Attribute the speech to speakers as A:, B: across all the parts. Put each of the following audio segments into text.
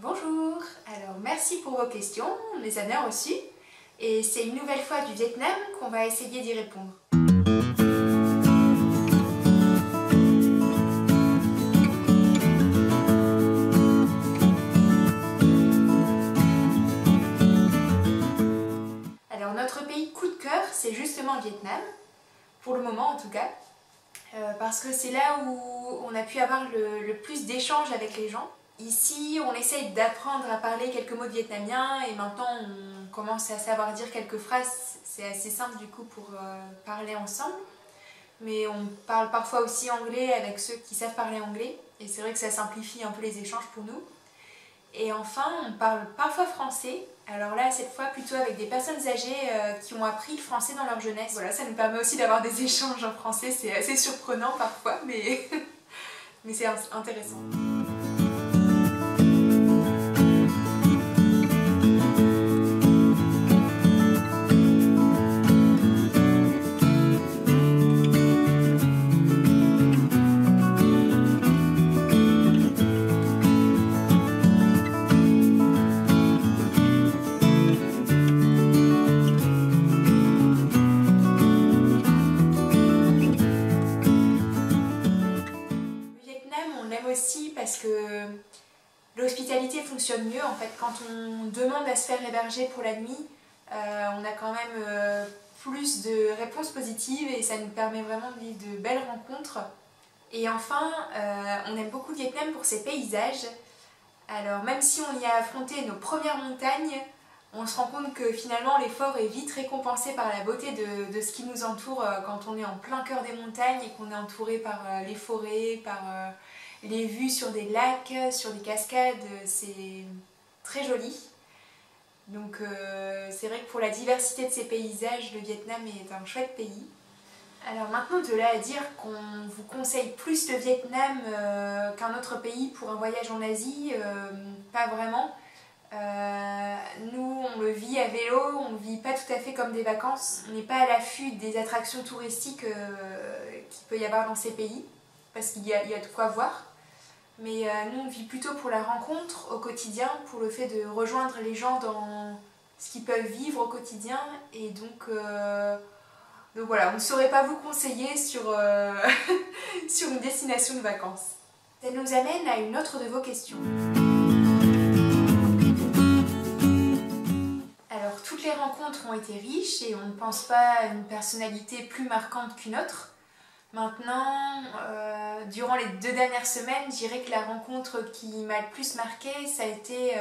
A: Bonjour, alors merci pour vos questions, on les a bien reçues et c'est une nouvelle fois du Vietnam qu'on va essayer d'y répondre. Alors notre pays coup de cœur, c'est justement le Vietnam, pour le moment en tout cas, parce que c'est là où on a pu avoir le plus d'échanges avec les gens. Ici, on essaye d'apprendre à parler quelques mots de vietnamien et maintenant on commence à savoir dire quelques phrases. C'est assez simple du coup pour parler ensemble. Mais on parle parfois aussi anglais avec ceux qui savent parler anglais et c'est vrai que ça simplifie un peu les échanges pour nous. Et enfin, on parle parfois français. Alors là, cette fois, plutôt avec des personnes âgées qui ont appris le français dans leur jeunesse. Voilà, ça nous permet aussi d'avoir des échanges en français. C'est assez surprenant parfois, mais, mais c'est intéressant. Aussi parce que l'hospitalité fonctionne mieux en fait quand on demande à se faire héberger pour la nuit, on a quand même plus de réponses positives et ça nous permet vraiment de vivre de belles rencontres. Et enfin, on aime beaucoup le Vietnam pour ses paysages. Alors même si on y a affronté nos premières montagnes, on se rend compte que finalement l'effort est vite récompensé par la beauté de ce qui nous entoure quand on est en plein cœur des montagnes et qu'on est entouré par les forêts, par les vues sur des lacs, sur des cascades, c'est très joli. Donc c'est vrai que pour la diversité de ces paysages, le Vietnam est un chouette pays. Alors maintenant, de là à dire qu'on vous conseille plus le Vietnam qu'un autre pays pour un voyage en Asie, pas vraiment. Nous, on le vit à vélo, on ne vit pas tout à fait comme des vacances. On n'est pas à l'affût des attractions touristiques qu'il peut y avoir dans ces pays, parce qu'il y a de quoi voir. Mais nous, on vit plutôt pour la rencontre au quotidien, pour le fait de rejoindre les gens dans ce qu'ils peuvent vivre au quotidien. Et donc voilà, on ne saurait pas vous conseiller sur, sur une destination de vacances. Ça nous amène à une autre de vos questions. Alors, toutes les rencontres ont été riches et on ne pense pas à une personnalité plus marquante qu'une autre. Maintenant, durant les 2 dernières semaines, je dirais que la rencontre qui m'a le plus marquée, ça a été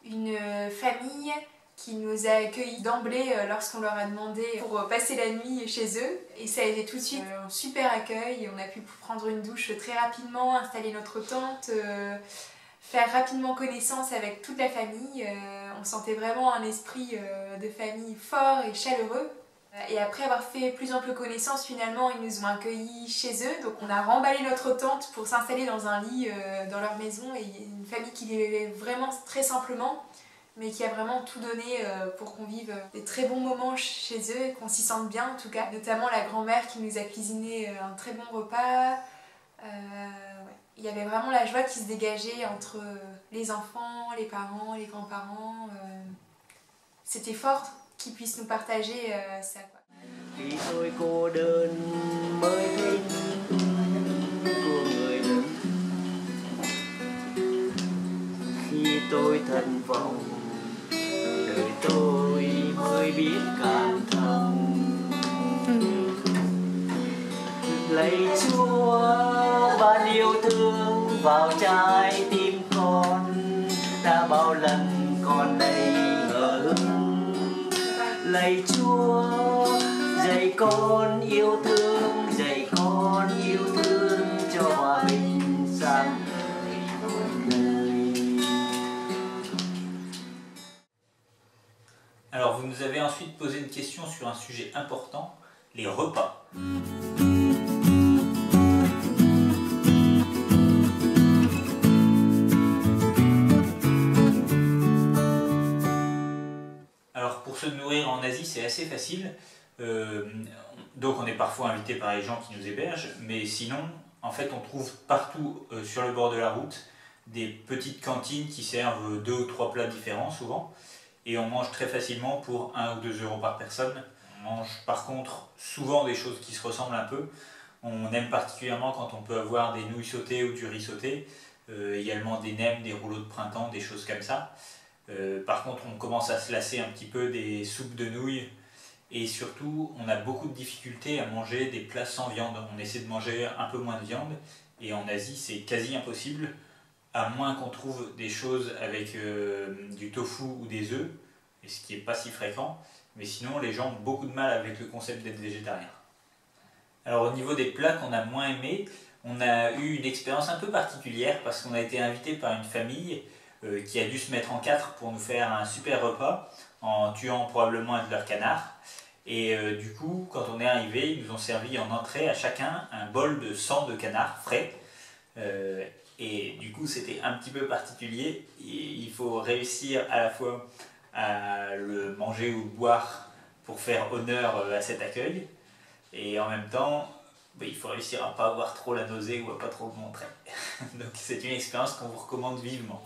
A: une famille qui nous a accueillis d'emblée lorsqu'on leur a demandé pour passer la nuit chez eux. Et ça a été tout de suite un super accueil. On a pu prendre une douche très rapidement, installer notre tente, faire rapidement connaissance avec toute la famille. On sentait vraiment un esprit de famille fort et chaleureux. Et après avoir fait plus ample connaissance, finalement, ils nous ont accueillis chez eux. Donc on a remballé notre tente pour s'installer dans un lit dans leur maison. Et une famille qui vivait vraiment très simplement, mais qui a vraiment tout donné pour qu'on vive des très bons moments chez eux et qu'on s'y sente bien en tout cas. Notamment la grand-mère qui nous a cuisiné un très bon repas. Ouais. Il y avait vraiment la joie qui se dégageait entre les enfants, les parents, les grands-parents. C'était fort qu'ils puissent nous partager ça.
B: Khi tôi cô đơn mới thấy của người lớn. Khi tôi thất vọng, đời tôi mới biết cảm thông. Lạy Chúa ban yêu thương vào trái tim con, đã bao lần con đây ngỡ ngàng. Lạy Chúa dạy con yêu thương cho hòa bình sáng ngời muôn nơi.
C: Alors vous nous avez ensuite posé une question sur un sujet important, les repas. Alors pour se nourrir en Asie c'est assez facile. Donc on est parfois invité par les gens qui nous hébergent, mais sinon en fait on trouve partout sur le bord de la route des petites cantines qui servent 2 ou 3 plats différents souvent. Et on mange très facilement pour 1 ou 2 euros par personne. On mange par contre souvent des choses qui se ressemblent un peu. On aime particulièrement quand on peut avoir des nouilles sautées ou du riz sauté, également des nems, des rouleaux de printemps, des choses comme ça. Par contre, on commence à se lasser un petit peu des soupes de nouilles et surtout, on a beaucoup de difficultés à manger des plats sans viande. On essaie de manger un peu moins de viande et en Asie, c'est quasi impossible, à moins qu'on trouve des choses avec du tofu ou des œufs, et ce qui n'est pas si fréquent. Mais sinon, les gens ont beaucoup de mal avec le concept d'être végétarien. Alors au niveau des plats qu'on a moins aimés, on a eu une expérience un peu particulière parce qu'on a été invité par une famille qui a dû se mettre en 4 pour nous faire un super repas en tuant probablement un de leurs canards. Et du coup, quand on est arrivé, ils nous ont servi en entrée à chacun un bol de sang de canard frais. Et du coup, c'était un petit peu particulier. Il faut réussir à la fois à le manger ou le boire pour faire honneur à cet accueil. Et en même temps, il faut réussir à ne pas avoir trop la nausée ou à pas trop le montrer. Donc c'est une expérience qu'on vous recommande vivement.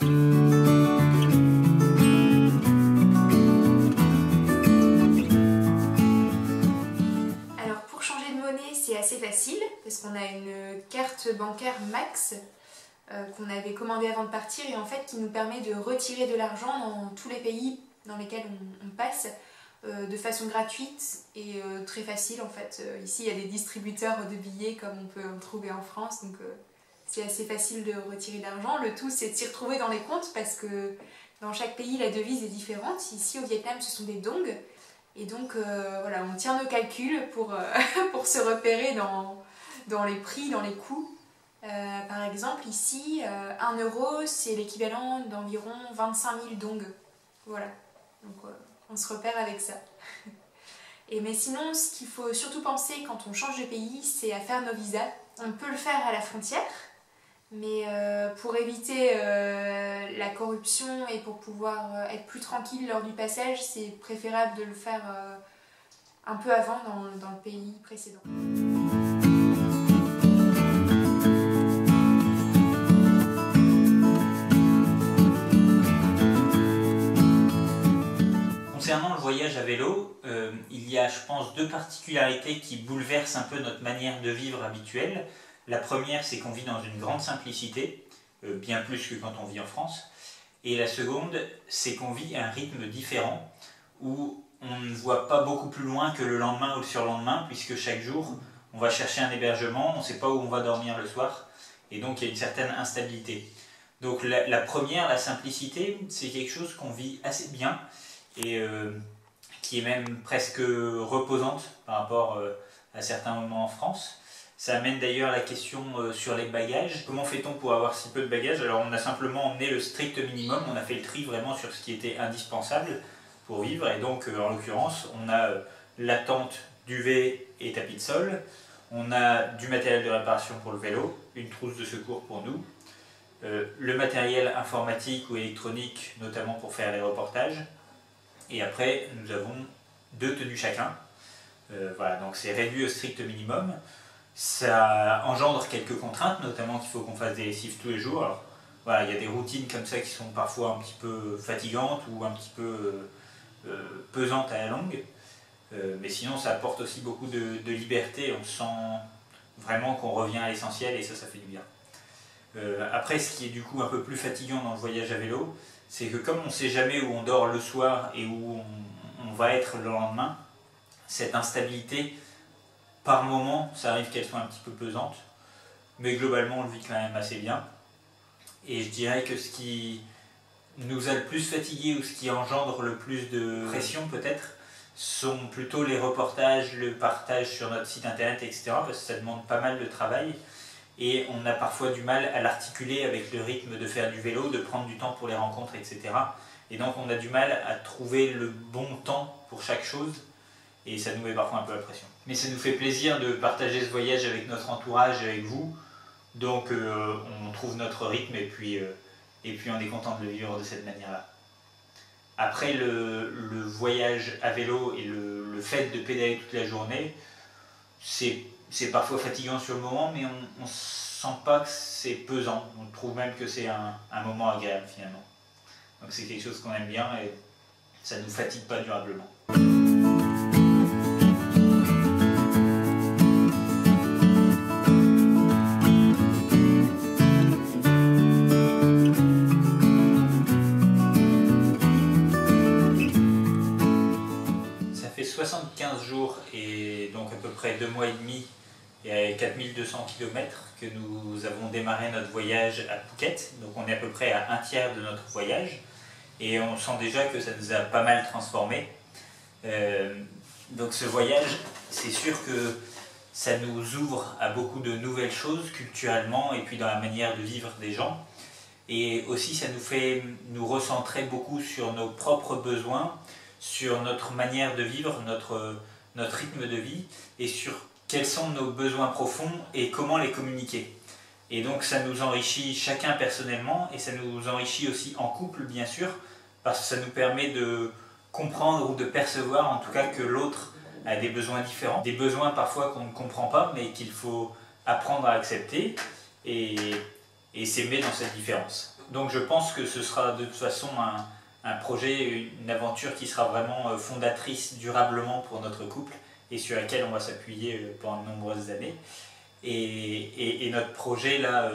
A: Alors pour changer de monnaie, c'est assez facile parce qu'on a une carte bancaire Max qu'on avait commandée avant de partir et en fait qui nous permet de retirer de l'argent dans tous les pays dans lesquels on passe. De façon gratuite et très facile en fait. Ici il y a des distributeurs de billets comme on peut en trouver en France, donc c'est assez facile de retirer de l'argent. Le tout c'est de s'y retrouver dans les comptes parce que dans chaque pays la devise est différente. Ici au Vietnam ce sont des dong et donc voilà, on tient nos calculs pour, pour se repérer dans les prix, dans les coûts. Par exemple ici 1 euro c'est l'équivalent d'environ 25 000 dong. Voilà, donc on se repère avec ça. Mais sinon, ce qu'il faut surtout penser quand on change de pays, c'est à faire nos visas. On peut le faire à la frontière, mais pour éviter la corruption et pour pouvoir être plus tranquille lors du passage, c'est préférable de le faire un peu avant dans le pays précédent.
C: Concernant le voyage à vélo, il y a, je pense, 2 particularités qui bouleversent un peu notre manière de vivre habituelle. La première, c'est qu'on vit dans une grande simplicité, bien plus que quand on vit en France. Et la seconde, c'est qu'on vit un rythme différent, où on ne voit pas beaucoup plus loin que le lendemain ou le surlendemain, puisque chaque jour, on va chercher un hébergement, on ne sait pas où on va dormir le soir, et donc il y a une certaine instabilité. Donc la première, la simplicité, c'est quelque chose qu'on vit assez bien, et qui est même presque reposante par rapport à certains moments en France. Ça amène d'ailleurs la question sur les bagages. Comment fait-on pour avoir si peu de bagages? Alors on a simplement emmené le strict minimum, on a fait le tri vraiment sur ce qui était indispensable pour vivre, et donc en l'occurrence on a la tente, duvet et tapis de sol, on a du matériel de réparation pour le vélo, une trousse de secours pour nous, le matériel informatique ou électronique notamment pour faire les reportages. Et après, nous avons 2 tenues chacun. Voilà, donc c'est réduit au strict minimum. Ça engendre quelques contraintes, notamment qu'il faut qu'on fasse des lessives tous les jours. Alors, voilà, il y a des routines comme ça qui sont parfois un petit peu fatigantes ou un petit peu pesantes à la longue. Mais sinon, ça apporte aussi beaucoup de liberté. On sent vraiment qu'on revient à l'essentiel et ça fait du bien. Après, ce qui est du coup un peu plus fatigant dans le voyage à vélo, c'est que comme on ne sait jamais où on dort le soir et où on va être le lendemain, cette instabilité, par moment, ça arrive qu'elle soit un petit peu pesante, mais globalement on le vit quand même assez bien. Et je dirais que ce qui nous a le plus fatigué ou ce qui engendre le plus de pression peut-être, sont plutôt les reportages, le partage sur notre site internet, etc. parce que ça demande pas mal de travail. Et on a parfois du mal à l'articuler avec le rythme de faire du vélo, de prendre du temps pour les rencontres, etc. Et donc on a du mal à trouver le bon temps pour chaque chose, et ça nous met parfois un peu la pression. Mais ça nous fait plaisir de partager ce voyage avec notre entourage et avec vous, donc on trouve notre rythme et puis on est content de le vivre de cette manière-là. Après le voyage à vélo et le fait de pédaler toute la journée, c'est parfois fatigant sur le moment, mais on se sent pas que c'est pesant, on trouve même que c'est un moment agréable finalement. Donc c'est quelque chose qu'on aime bien et ça ne nous fatigue pas durablement. Ça fait 75 jours et donc à peu près 2 mois et demi et 4200 km que nous avons démarré notre voyage à Phuket. Donc on est à peu près à un tiers de notre voyage et on sent déjà que ça nous a pas mal transformés. Donc ce voyage, c'est sûr que ça nous ouvre à beaucoup de nouvelles choses culturellement et puis dans la manière de vivre des gens. Et aussi ça nous fait nous recentrer beaucoup sur nos propres besoins, sur notre manière de vivre, notre rythme de vie et sur quels sont nos besoins profonds et comment les communiquer. Et donc ça nous enrichit chacun personnellement et ça nous enrichit aussi en couple bien sûr, parce que ça nous permet de comprendre ou de percevoir en tout cas que l'autre a des besoins différents, des besoins parfois qu'on ne comprend pas mais qu'il faut apprendre à accepter et s'aimer dans cette différence. Donc je pense que ce sera de toute façon un projet, une aventure qui sera vraiment fondatrice durablement pour notre couple et sur laquelle on va s'appuyer pendant de nombreuses années. Et notre projet là,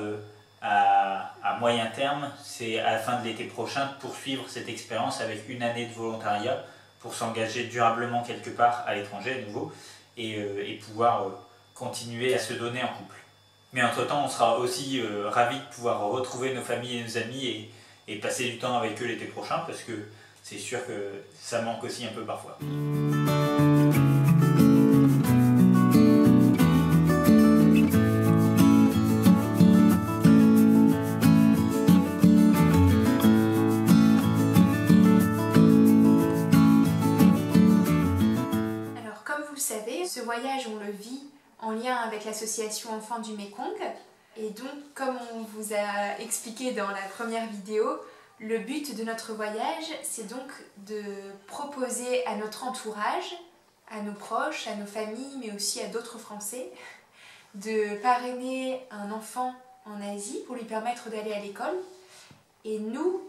C: à moyen terme, c'est à la fin de l'été prochain de poursuivre cette expérience avec une année de volontariat pour s'engager durablement quelque part à l'étranger à nouveau et pouvoir continuer à se donner en couple. Mais entre-temps, on sera aussi ravis de pouvoir retrouver nos familles et nos amis et passer du temps avec eux l'été prochain parce que c'est sûr que ça manque aussi un peu parfois.
A: Alors comme vous le savez, ce voyage on le vit en lien avec l'association Enfants du Mékong. Et donc, comme on vous a expliqué dans la première vidéo, le but de notre voyage, c'est donc de proposer à notre entourage, à nos proches, à nos familles, mais aussi à d'autres Français, de parrainer un enfant en Asie pour lui permettre d'aller à l'école. Et nous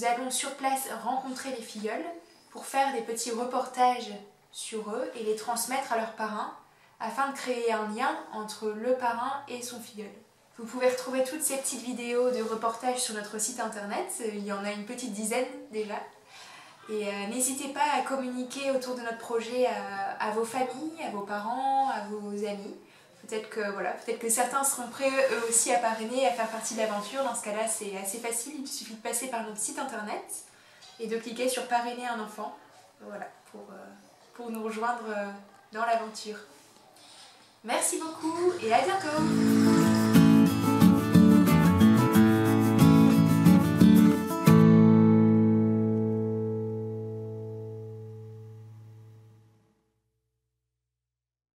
A: allons sur place rencontrer les filleuls pour faire des petits reportages sur eux et les transmettre à leurs parrains afin de créer un lien entre le parrain et son filleul. Vous pouvez retrouver toutes ces petites vidéos de reportages sur notre site internet, il y en a une petite dizaine déjà. Et n'hésitez pas à communiquer autour de notre projet à vos familles, à vos parents, à vos amis. Peut-être que certains seront prêts eux aussi à parrainer, à faire partie de l'aventure. Dans ce cas-là, c'est assez facile, il suffit de passer par notre site internet et de cliquer sur parrainer un enfant, voilà, pour nous rejoindre dans l'aventure. Merci beaucoup et à bientôt!